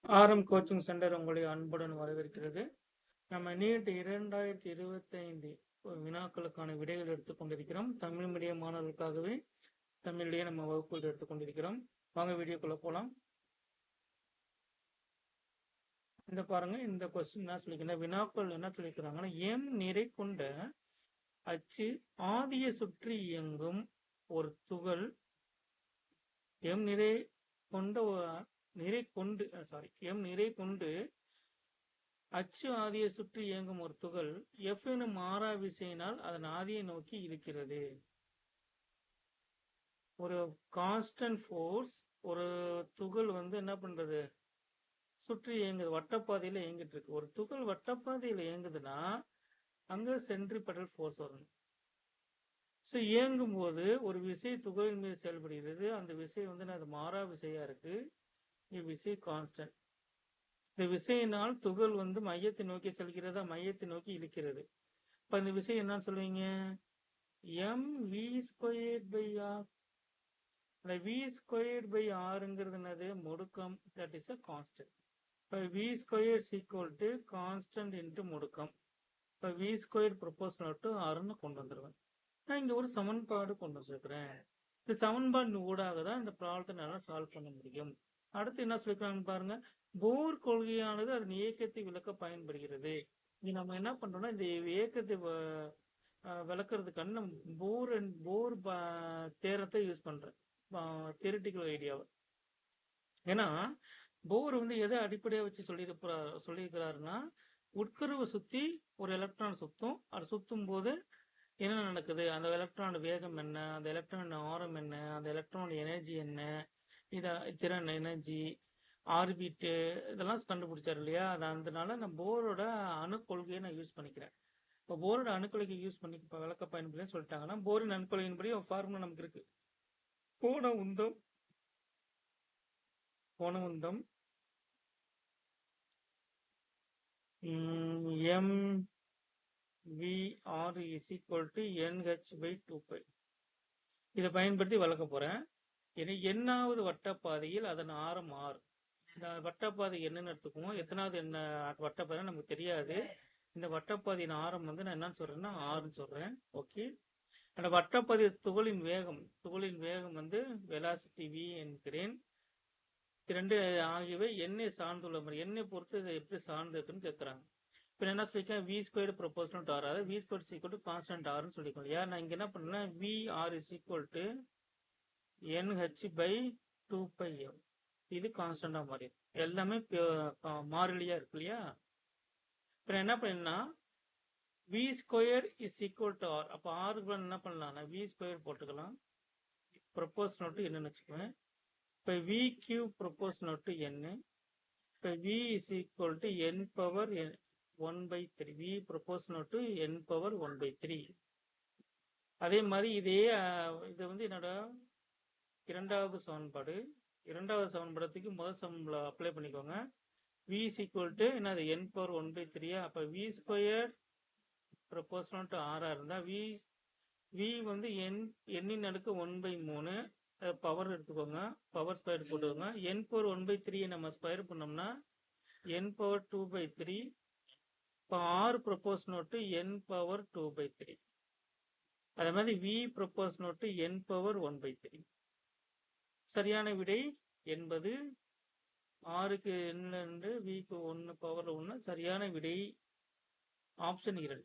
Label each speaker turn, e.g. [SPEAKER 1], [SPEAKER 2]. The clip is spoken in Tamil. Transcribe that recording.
[SPEAKER 1] ஆரம் கோச்சிங் சென்டர் உங்களை அன்புடன் வரவேற்கிறது. நம்ம நீட் 2025 வினாக்களுக்கான விடைகள் எடுத்துக்கொண்டிருக்கிறோம். தமிழ் மீடியம் மாணவர்களுக்காகவே தமிழிலேயே நம்ம வகுப்புகள் எடுத்துக்கொண்டிருக்கிறோம். வாங்க வீடியோக்குள்ள போலாம். இந்த பாருங்க, இந்த கொஸ்டின் என்ன சொல்லிக்கிறேன், வினாக்கள் என்ன சொல்லிக்கிறாங்கன்னா, எம் நிறை கொண்ட அச்சு ஆதிய சுற்றி இயங்கும் ஒரு துகள் எம் நிறை கொண்ட எம் நிறை கொண்டு அச்சு ஆதியை சுற்றி இயங்கும் ஒரு துகள் F எனும் மாறா விசையினால் அதன் ஆதியை நோக்கி இருக்கிறது. ஒரு கான்ஸ்டன்ட் ஃபோர்ஸ் ஒரு துகள் என்ன பண்றது, சுற்றி இயங்குது, வட்டப்பாதையில இயங்கிட்டு இருக்கு. ஒரு துகள் வட்டப்பாதையில இயங்குதுன்னா அங்க சென்ட்ரிபெடல் ஃபோர்ஸ் வரணும். ஸோ இயங்கும் போது ஒரு விசை துகளின் மீது செயல்படுகிறது. அந்த விசை அது மாறா விசையா இருக்கு. விசை கான்ஸ்டன்ட். இந்த விசையினால் துகள் மையத்தை நோக்கி செல்கிறதா, மையத்தை நோக்கி இழுக்கிறது. இப்ப இந்த விசை என்னன்னு சொல்லுவீங்க, mv²/r. அந்த v²/rங்கிறது என்னது, முடுக்கம். That is a constant. இப்ப v² கான்ஸ்டன்ட் இன்ட்டு முடுக்கம். இப்ப v² ப்ரொபோர்ஷனல் டு rன்னு கொண்டு வந்துருவேன். நான் இங்க ஒரு சமன்பாடு கொண்டு வச்சிருக்கிறேன். இந்த சமன்பாடு ஊடாக தான் இந்த ப்ராப்ளத்தை நல்லா சால்வ் பண்ண முடியும். அடுத்து என்ன சொல்லிக்கிறாங்கன்னு பாருங்க, போர் கொள்கையானது அதன் இயக்கத்தை விளக்க பயன்படுகிறது. இது நம்ம என்ன பண்றோம்னா, இந்த இயக்கத்தை விளக்குறதுக்கான நம்ம போர் தேரத்தை யூஸ் பண்றேன், தியரிட்டிக்கல் ஐடியாவை. ஏன்னா போர் எதை அடிப்படையா வச்சு சொல்லியிருக்கிறாருன்னா, உட்கருவை சுத்தி ஒரு எலக்ட்ரான் சுத்தும். அது சுத்தும் போது என்ன நடக்குது, அந்த எலக்ட்ரானோட வேகம் என்ன, அந்த எலக்ட்ரானோட ஆரம் என்ன, அந்த எலக்ட்ரானோட எனர்ஜி என்ன, திறன், எனர்ஜி, ஆர்பிட்டு, இதெல்லாம் கண்டுபிடிச்சாரு இல்லையா. அதனால நான் போரோட அணுக்கொள்கையை நான் யூஸ் பண்ணிக்கிறேன். இப்போ போரோட அணுக்கொள்கை யூஸ் பண்ணி விளக்க பயன்படுன்னு சொல்லிட்டாங்கன்னா, போரின் அணுக்கொள்கையின்படி ஃபார்முலா நமக்கு இருக்கு. கோண உந்தம் mvr is equal to nh/2π. இதை பயன்படுத்தி வளர்க்க போறேன். எண்ணாவது வட்டப்பாதையில் அதன் ஆரம் r. இந்த வட்டப்பாதை என்னன்னு எடுத்துக்குவோம். எத்தனாவது என்ன வட்டப்பாதை நமக்கு தெரியாது. இந்த வட்டப்பாதையின் ஆரம் நான் என்னன்னு சொல்றேன்னா ஆறுன்னு சொல்றேன். ஓகே. அந்த வட்டப்பாதை துகளின் வேகம் வெலாசிட்டி v என்கிறேன். இரண்டு ஆகியவை எண்ணெய் சார்ந்துள்ள மாதிரி, எண்ணெய் பொறுத்து இதை எப்படி சார்ந்து இருக்குன்னு கேட்கறாங்க. இப்போ என்ன சொல்லிருக்கேன், v² ப்ரொபோர்ஷனல் டு r, அதாவது v² கான்ஸ்டன்ட் rன்னு சொல்லிக்கோங்க இல்லையா. நான் இங்க என்ன பண்ணேன்னா vr is equal to nh/2πm. இது கான்ஸ்டன்டா மாறி எல்லாமே மாறிலியா இருக்கு இல்லையா. இப்ப என்ன பண்ணா v² is equal to r. அப்ப r என்ன பண்ணலாம், v² போட்டுக்கலாம், ப்ரொபோர்ஷனல் டு என்னன்னு வச்சுக்குவேன். இப்ப vq ப்ரொபோர்ஷனல் டு n. இப்ப v is equal to n power 1/3. v proportional to n power 1/3. அதே மாதிரி இதே இது என்னோட இரண்டாவது சமன்பாடத்துக்கு முதல் சமன்பாடு அப்ளை பண்ணிக்கோங்க. v is equal to என்னது, n பவர் 1/3. அப்ப v² ப்ரொபோர்ஷனல் டு r இருந்தா v n அடுக்கு 1/3 பவர் எடுத்துக்கோங்க, பவர் ஸ்கொயர் போட்டுக்கோங்க. n பவர் 1/3 நம்ம ஸ்கொயர் பண்ணோம்னா n பவர் 2/3. இப்போ r proportional to n power 2/3. அதே மாதிரி v proportional to n power 1/3. சரியான விடை என்பது ஆறுக்கு n, v க்கு 1 பவர் 1. சரியான விடை ஆப்ஷன் 2.